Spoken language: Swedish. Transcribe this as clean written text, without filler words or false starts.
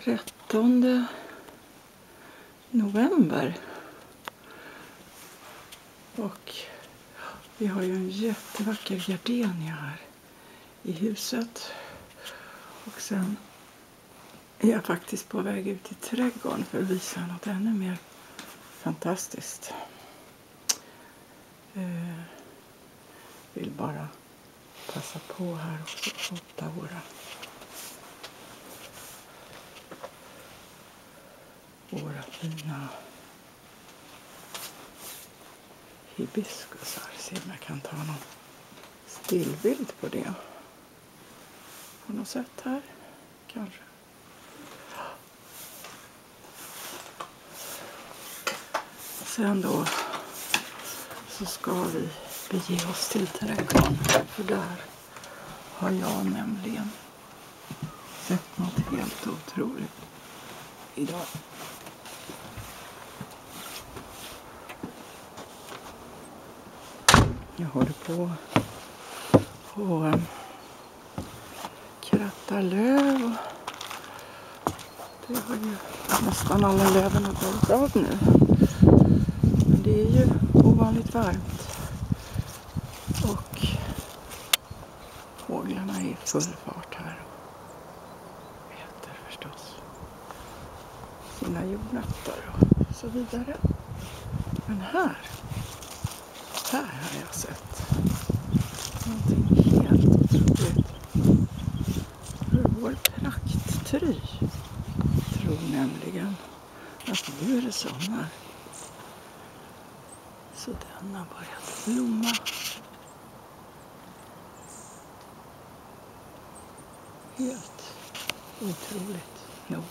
13 november. Och vi har ju en jättevacker gardenia här i huset. Och sen är jag faktiskt på väg ut i trädgården för att visa något ännu mer fantastiskt. Vill bara passa på här också och fota våra fina hibiskusar. Se om jag kan ta någon stillbild på det. På något sätt här kanske. Sen då så ska vi bege oss till trädgården. För där har jag nämligen sett något helt otroligt idag. Jag håller på och krattar löv. Det har ju nästan alla löven har gått av nu. Men det är ju ovanligt varmt. Och fåglarna är i full fart här. Och äter förstås sina jordnötter och så vidare. Men här har jag sett någonting helt otroligt. För vår prakttry tror nämligen att nu är det sommar. Så den har börjat blomma. Helt otroligt nog.